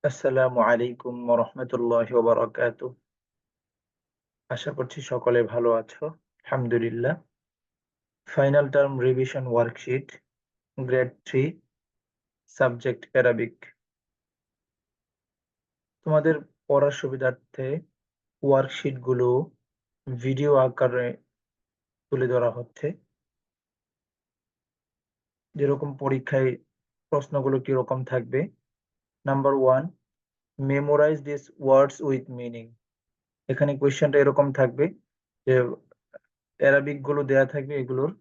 আসসালামু আলাইকুম ওয়া রাহমাতুল্লাহি ওয়া বারাকাতুহু। আশা করছি সকলে ভালো আছো। আলহামদুলিল্লাহ। Final term revision worksheet, grade 3, subject Arabic. তোমাদের পড়ার সুবিধার্থে ওয়ার্কশিটগুলো ভিডিও আকারে তুলে ধরা হচ্ছে। যেরকম পরীক্ষায় প্রশ্নগুলো কিরকম থাকবে। Number 1, memorize this words with meaning. এখানে কোয়েশ্চেনটা এরকম থাকবে যে অ্যারাবিক গুলো দেয়া থাকবে, এগুলোর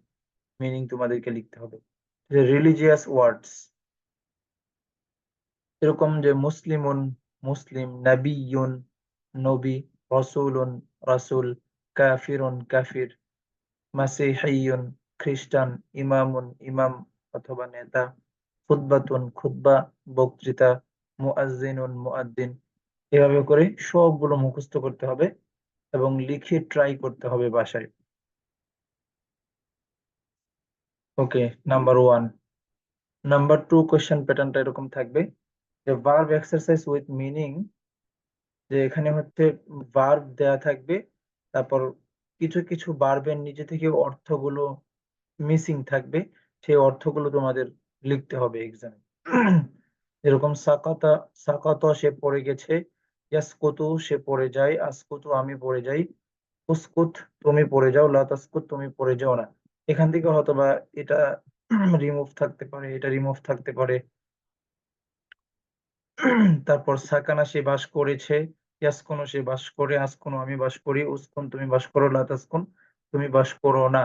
মিনিং তোমাদেরকে লিখতে হবে। যে রিলিজিয়াস ওয়ার্ডস, এরকম যে মুসলিমুন মুসলিম, নাবিয়ুন নবী, রাসূলুন রাসূল, কাফিরুন কাফির, মাসিহিয়ুন খ্রিস্টান, ইমামুন ইমাম অথবা নেতা, খুতবাতুন খুতবা বক্তৃতা, মুআজ্জিনুন মুআদ্দিন। এভাবে করে সবগুলো মুখস্থ করতে হবে এবং লিখে ট্রাই করতে হবে বাসায়। ওকে, নাম্বার 1। নাম্বার 2 কোশ্চেন প্যাটার্নটা এরকম থাকবে যে ভার্ব এক্সারসাইজ উইথ মিনিং। যে এখানে হচ্ছে ভার্ব দেয়া থাকবে, তারপর কিছু কিছু ভার্বের নিচে থেকে অর্থগুলো মিসিং থাকবে, সেই অর্থগুলো তোমাদের লিখতে হবে এক্সামে। যেরকম সাকাতা, সাকাত সে পড়ে গেছে, ইয়াসকুতু সে পড়ে যায়, আসকুতু আমি পড়ে যাই, উসকুত তুমি পড়ে যাও, লা তাসকুত তুমি পড়ে যাও না। এখান থেকে হয়তো বা এটা রিমুভ থাকতে পারে, এটা রিমুভ থাকতে পারে। তারপর সাকানা সে বাস করেছে, ইয়াসকুনু সে বাস করে, আসকুনু আমি বাস করি, উসকুন তুমি বাস করো, লা তাসকুন তুমি বাস করো না।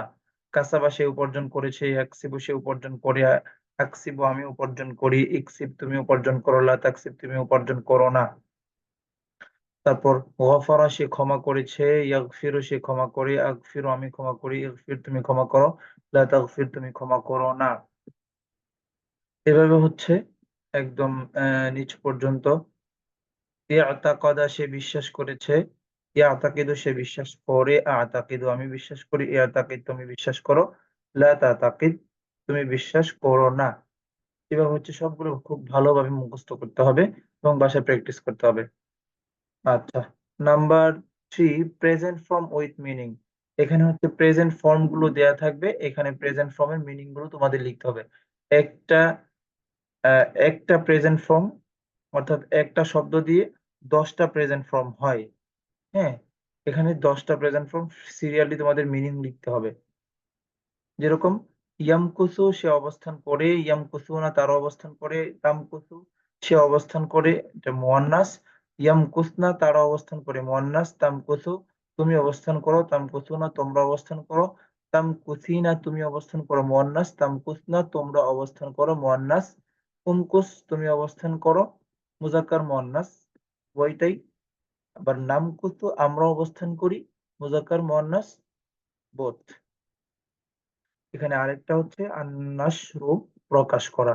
কাসাবা সে উপার্জন করেছে, ইয়াকসিবু সে উপার্জন করে, আকসিবু আমি উপার্জন করি, ইকসিব তুমি উপার্জন করো, লা তাকসিব তুমি উপার্জন করো না। তারপর গফারা সে ক্ষমা করেছে, ইয়াগফিরু সে ক্ষমা করে, আগফিরু আমি ক্ষমা করি, ইগফির তুমি ক্ষমা করো, লা তাগফির তুমি ক্ষমা করো না। এভাবে হচ্ছে একদম নিচ পর্যন্ত। ইয়াতাকাদা সে বিশ্বাস করেছে, ইয়াতাকিদু সে বিশ্বাস করে, আতাকিদু আমি বিশ্বাস করি, ইয়াতাকিদ তুমি বিশ্বাস করো, লা তাতাকিদ তুমি বিশ্বাস করো না। এভাবে হচ্ছে সবগুলো খুব ভালোভাবে মুখস্থ করতে হবে এবং বাসায় প্র্যাকটিস করতে হবে। আচ্ছা, number 3, present form with meaning. এখানে হচ্ছে প্রেজেন্ট ফর্ম গুলো দেয়া থাকবে, এখানে প্রেজেন্ট ফর্মের মিনিং গুলো তোমাদের লিখতে হবে। একটা একটা প্রেজেন্ট ফর্ম, অর্থাৎ একটা শব্দ দিয়ে 10টা প্রেজেন্ট ফর্ম হয়। হ্যাঁ, এখানে 10টা প্রেজেন্ট ফর্ম সিরিয়ালি তোমাদের মিনিং লিখতে হবে। যেরকম ইয়ামকুসু সে অবস্থান করে, ইয়ামকুসুনা তারা অবস্থান করে, তামকুসু সে অবস্থান করে, এটা মুয়ান্নাস, ইয়ামকুসনা তারা অবস্থান করে মুয়ান্নাস, তামকুসু তুমি অবস্থান করো, তামকুসুনা তোমরা অবস্থান করো, তামকুসিনা তুমি অবস্থান করো মুয়ান্নাস, তামকুসনা তোমরা অবস্থান করো মুয়ান্নাস, উমকুস তুমি অবস্থান করো মুজাক্কার মুয়ান্নাস ওইটাই। আবার নামকুসু আমরা অবস্থান করি, মুজাক্কার মুয়ান্নাস বোথ। এখানে আরেকটা হচ্ছে আন-নাশরু প্রকাশ করা,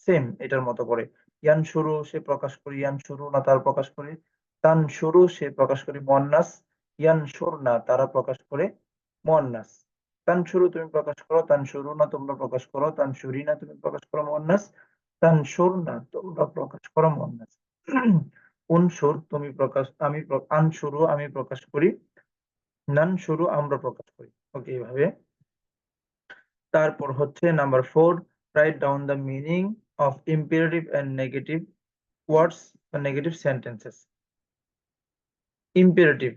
সেম এটার মতো করে। ইয়ানশুরু সে প্রকাশ করে, ইয়ানশুরুনা তারা প্রকাশ করে, তানশুরু সে প্রকাশ করে মুয়ান্নাস, ইয়ানশুরনা তারা প্রকাশ করে মুয়ান্নাস। তানশুরু তুমি প্রকাশ করো, তানশুরুনা তোমরা প্রকাশ করো, তানশুরিনা তুমি প্রকাশ করো মুয়ান্নাস, তানশুরনা তোমরা প্রকাশ করো মুয়ান্নাস। উনশুর তুমি প্রকাশ, আনশুরু আমি প্রকাশ করি, নানশুরু আমরা প্রকাশ করি। ওকে, এইভাবে। তারপর হচ্ছে number 4, write down the meaning of imperative and negative words বা নেগেটিভ সেন্টেন্সেস। ইম্পেরেটিভ,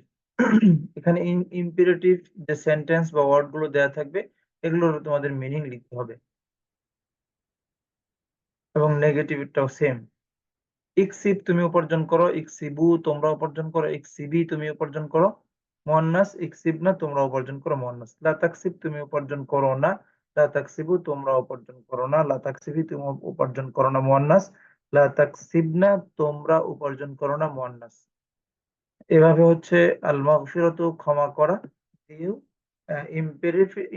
এখানে ইম্পেরেটিভ যে সেন্টেন্স বা ওয়ার্ড গুলো দেওয়া থাকবে, এগুলোর তোমাদের মিনিং লিখতে হবে এবং নেগেটিভটাও সেম। ইকসিব তুমি উপার্জন করো, ইকসিবু তোমরা উপার্জন করো, ইকসিবি তুমি উপার্জন করো মুয়ান্নাস, ইকসিব না তোমরা উপার্জন করো মুয়ান্নাস। লা তাকসিব তুমি উপার্জন করো না, লা তাকসিবু তোমরা উপার্জন করো না, লা তাকসিবি তুমি উপার্জন করো না মুয়ান্নাস, লা তাকসিবনা তোমরা উপার্জন করো না মুয়ান্নাস। এভাবে হচ্ছে আল মাগফিরাতু ক্ষমা করা দিয়েও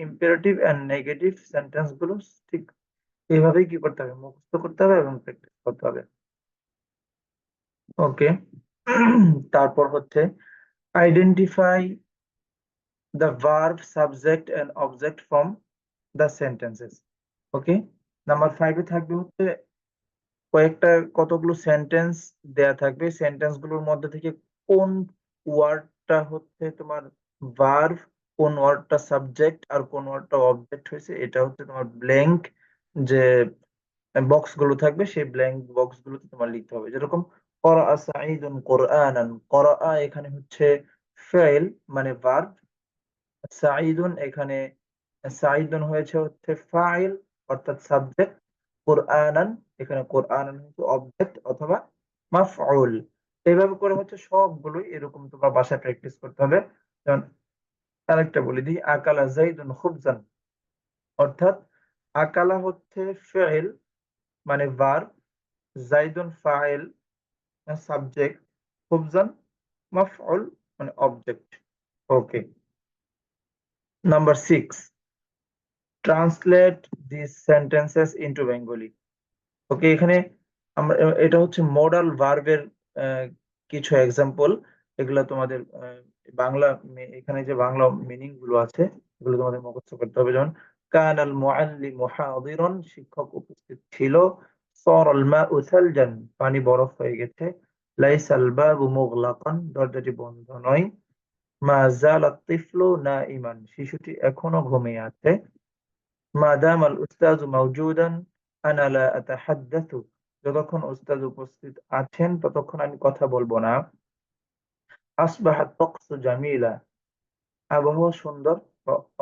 ইম্পেরেটিভ এন্ড নেগেটিভ সেন্টেন্স গুলো ঠিক এইভাবেই কি করতে হবে, মুখস্থ করতে হবে এবং প্র্যাকটিস করতে হবে। ওকে। তারপর হচ্ছে identify the verb, subject and object from the sentences. Okay, number 5 এ থাকবে হচ্ছে কয়েকটা কতগুলো সেন্টেন্স দেয়া থাকবে, সেন্টেন্স গুলোর মধ্যে থেকে কোন ওয়ার্ডটা হচ্ছে তোমার ভার্ব, কোন ওয়ার্ডটা সাবজেক্ট আর কোন ওয়ার্ডটা অবজেক্ট হয়েছে, এটা হচ্ছে তোমার ব্ল্যাঙ্ক যে বক্স গুলো থাকবে, সেই ব্ল্যাঙ্ক বক্স গুলোতে তোমার লিখতে হবে। যেরকম করাআ সাঈদুন কুরআনান, করাআ এখানে হচ্ছে ফেল মানে ভার্ব, সাঈদুন এখানে সাঈদুন হচ্ছে ফাইল অর্থাৎ সাবজেক্ট, কুরআনান এখানে কুরআনান হচ্ছে অবজেক্ট অথবা মাফউল। এইভাবে করে হচ্ছে সবগুলোই এরকম তোমরা বাসায় প্র্যাকটিস করতে হবে। যেমন আরেকটা বলে দিই, আকালা যাইদুন খুবজান, অর্থাৎ আকালা হচ্ছে ফেল মানে ভার্ব, যাইদুন ফাইল সাবজেক্ট, খুবজান মাফউল মানে object. Okay, number 6, translate this sentences into Bengali. Okay, এখানে আমরা এটা হচ্ছে মডাল ভার্বের কিছু এক্সাম্পল, এগুলো তোমাদের বাংলা এখানে যে বাংলা মিনিং গুলো আছে এগুলো তোমাদের মুখস্থ করতে হবে। যেমন কানাল মুআল্লিমু হাদিরান, শিক্ষক উপস্থিত ছিল। সারাল মাউ সালজান, পানি বরফ হয়ে গেছে। লাইসাল বাবু মুগলাকান, দরজাটি বন্ধ নয়। মা জালাত তিফলু নাইমান, শিশুটি এখনো ঘুমিয়ে আছে। মা দামাল উস্তাযু মাওজুদান আনা লা আতাহাদ্দাথু, যতক্ষণ উস্তাদ উপস্থিত আছেন ততক্ষণ আমি কথা বলবো না। আসবাহাত তাকসু জামিলা, আবহাওয়া সুন্দর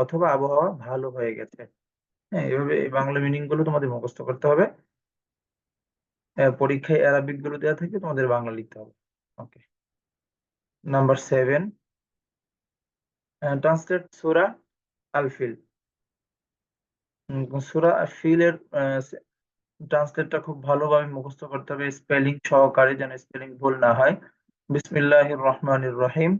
অথবা আবহাওয়া ভালো হয়ে গেছে। হ্যাঁ, এভাবে এই বাংলা মিনিং গুলো তোমাদের মুখস্থ করতে হবে। পরীক্ষায় অ্যারাবিক গুলো দেওয়া থাকবে, তোমাদের বাংলা লিখতে হবে। ওকে, নাম্বার 7, ট্রান্সলেট সূরা আল ফিল। সূরা আল ফিলের ট্রান্সলেটটা খুব ভালোভাবে মুখস্থ করতে হবে, স্পেলিং সহকারে, যেন স্পেলিং ভুল না হয়। বিসমিল্লাহির রহমানির রহিম,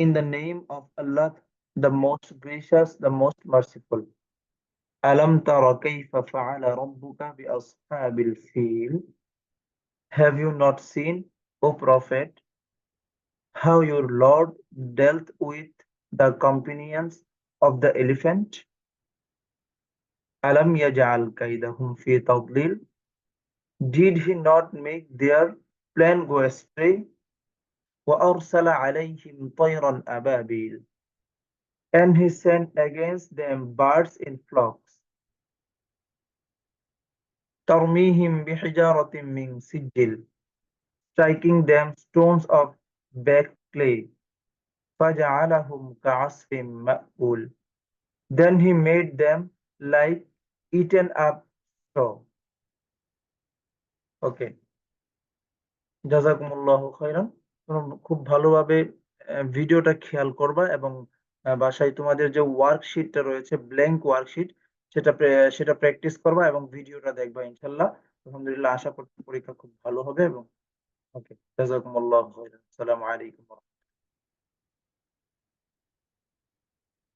in the name of Allah, the most gracious, the most merciful. আলাম তারা কাইফা ফাআলা রাব্বুকা বিআসহাবিল ফিল, have you not seen, O prophet, how your Lord dealt with the companions of the elephant? Alam yaj'al kaydahum fi tadlil, did he not make their plan go astray? وَأَرْسَلَ عَلَيْهِمْ طَيْرًا أَبَابِيلَ, and he sent against them birds in flocks. تَرْمِيهِمْ بِحِجَارَةٍ مِّن سِجِّلٍ, striking them stones of baked clay. فَجَعَلَهُمْ كَعَصْفٍ مَأْكُولٍ, then he made them like eaten up straw. Okay. জাযাকুমুল্লাহু খাইরান। তোমরা খুব ভালোভাবে ভিডিওটা খেয়াল করবা এবং বাসায় তোমাদের যে ওয়ার্কশিটটা রয়েছে, ব্ল্যাঙ্ক ওয়ার্কশিট, সেটা প্র্যাকটিস করবা এবং ভিডিওটা দেখবা ইনশাআল্লাহ। আলহামদুলিল্লাহ, আশা করছি পরীক্ষা খুব ভালো হবে। এবং ওকে, জাযাকুমুল্লাহু খাইরান। আসসালামু আলাইকুম।